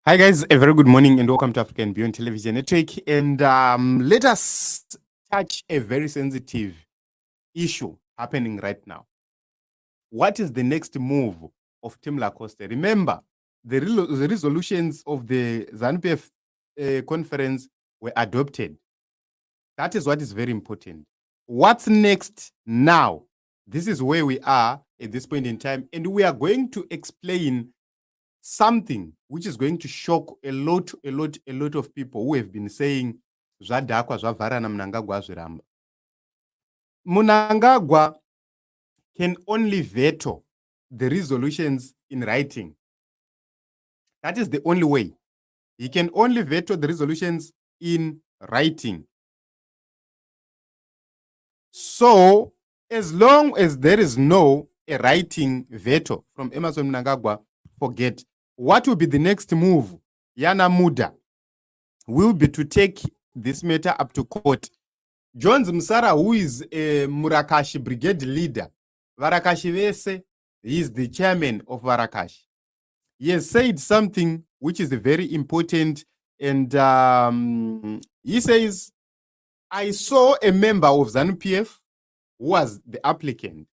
Hi guys, a very good morning and welcome to African Beyond Television Network. And let us touch a very sensitive issue happening right now. What is the next move of Team Lacoste? Remember, the resolutions of the ZANU-PF conference were adopted. That is what is very important. What's next now? This is where we are at this point in time, and we are going to explain something which is going to shock a lot of people who have been saying zvadhakwa zvavhara naMnangagwa azviramba. Mnangagwa can only veto the resolutions in writing. That is the only way. He can only veto the resolutions in writing. So, as long as there is no a writing veto from Emmerson Mnangagwa, forget. What will be the next move? Yana Muda will be to take this matter up to court. Jones Msara, who is a Murakashi brigade leader, Varakashi Vese, he is the chairman of Varakashi. He has said something which is very important, and he says, I saw a member of ZANU-PF who was the applicant.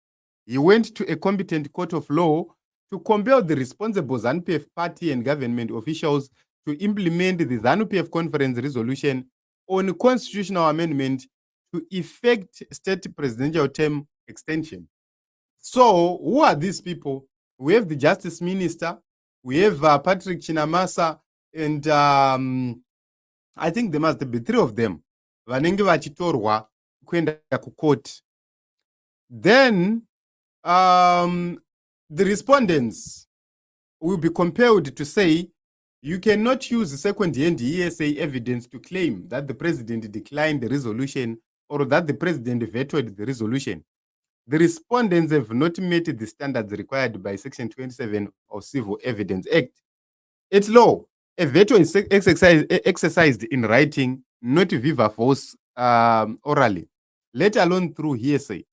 He went to a competent court of law to compel the responsible ZANU-PF party and government officials to implement the ZANU-PF conference resolution on constitutional amendment to effect state presidential term extension. So, who are these people? We have the Justice Minister, we have Patrick Chinamasa, and I think there must be three of them. Vanenge vachitorwa kuenda kucourt. Then, the respondents will be compelled to say, you cannot use second-hand ESA evidence to claim that the president declined the resolution or that the president vetoed the resolution. The respondents have not met the standards required by Section 27 of Civil Evidence Act. It's law. A veto is exercised in writing, not viva voce orally, let alone through hearsay.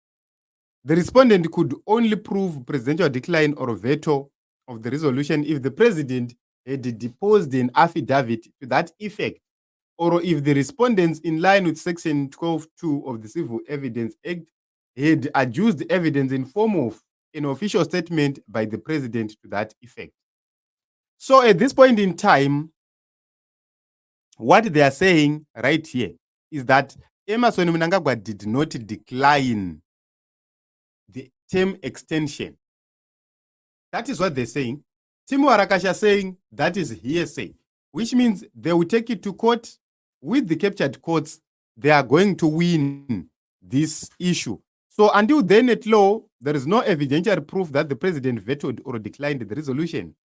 The respondent could only prove presidential decline or veto of the resolution if the president had deposed an affidavit to that effect, or if the respondents, in line with Section 12.2 of the Civil Evidence Act, had adduced evidence in form of an official statement by the president to that effect. So at this point in time, what they are saying right here is that Emmerson Mnangagwa did not decline the term extension. That is what they're saying. Timu Warakashi are saying that is hearsay, which means they will take it to court. With the captured courts, they are going to win this issue. So until then at law, there is no evidentiary proof that the president vetoed or declined the resolution.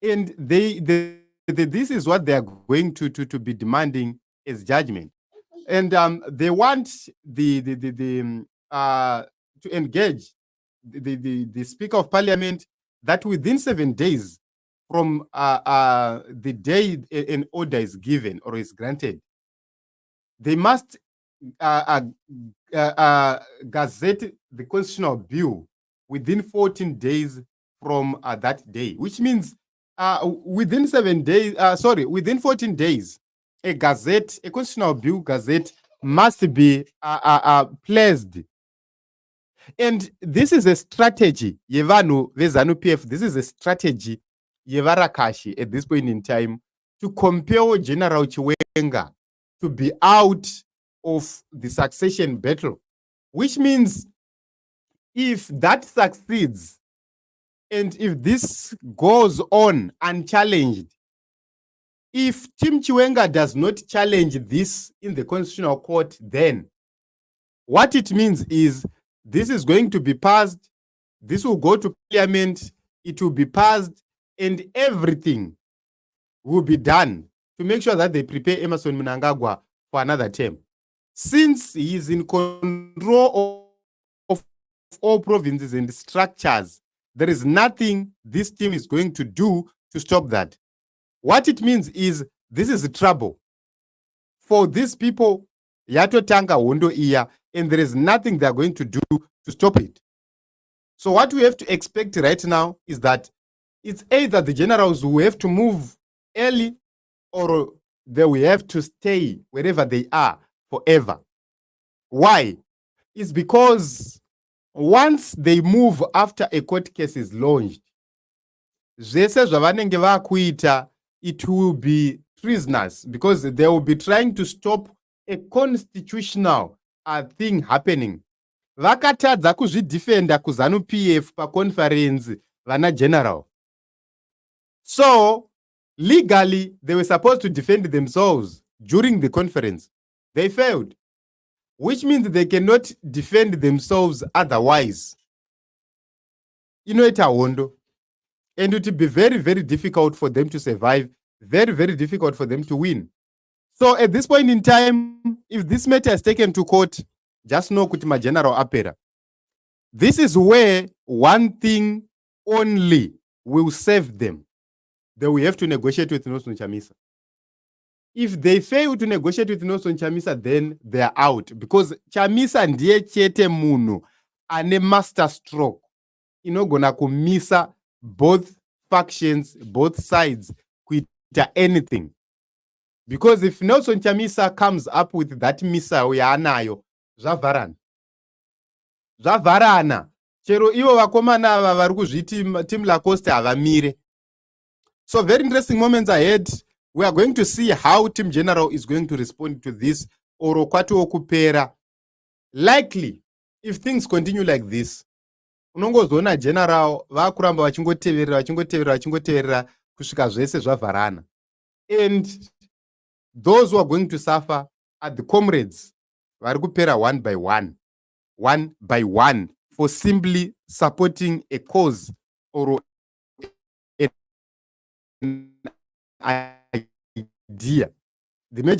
And this is what they are going to be demanding as judgment. And they want to engage the Speaker of Parliament that within 7 days from the day an order is given or is granted, they must gazette the constitutional bill within 14 days from that day, which means within 14 days, a constitutional bill gazette must be placed. And this is a strategy, Yevanu VZANU-PF, this is a strategy, Yevarakashi, at this point in time, to compel General Chiwenga to be out of the succession battle, which means if that succeeds, and if this goes on unchallenged, if Tim Chiwenga does not challenge this in the Constitutional Court, then what it means is this is going to be passed, this will go to Parliament, it will be passed, and everything will be done to make sure that they prepare Emmerson Mnangagwa for another term. Since he is in control of all provinces and structures, there is nothing this team is going to do to stop that. What it means is this is trouble for these people. Yato Tanga Wondo Iya, and there is nothing they are going to do to stop it. So what we have to expect right now is that it's either the generals who have to move early, or they will have to stay wherever they are forever. Why? It's because once they move after a court case is launched, zvese zvavanenge vakuita, it will be treasonous, because they will be trying to stop a constitutional thing happening. Vakatadza kuzvidefenda kuZANU-PF paconference vana general. So legally they were supposed to defend themselves during the conference. They failed, which means they cannot defend themselves otherwise. Inoita hondo. And it will be very, very difficult for them to survive, very, very difficult for them to win. So at this point in time, if this matter is taken to court, just know kuti mageneral apera. This is where one thing only will save them. They will have to negotiate with Nelson Chamisa. If they fail to negotiate with Nelson Chamisa, then they are out, because Chamisa ndiye chete munhu ane master stroke inogona kumisa both factions, both sides, kuita anything. Because if Nelson Chamisa comes up with that missile yaanayo, zvavarana. Zvavarana. Chero ivo vakomana ava vari kuzviti Team Lacoste havamire. So very interesting moments ahead. We are going to see how Team General is going to respond to this. Oro kwati okupera. Likely, if things continue like this, unongozona General vakuramba vachingoteverera kusvika zvese zvavharana. And those who are going to suffer are the comrades vari kupera one by one, for simply supporting a cause or an idea. The major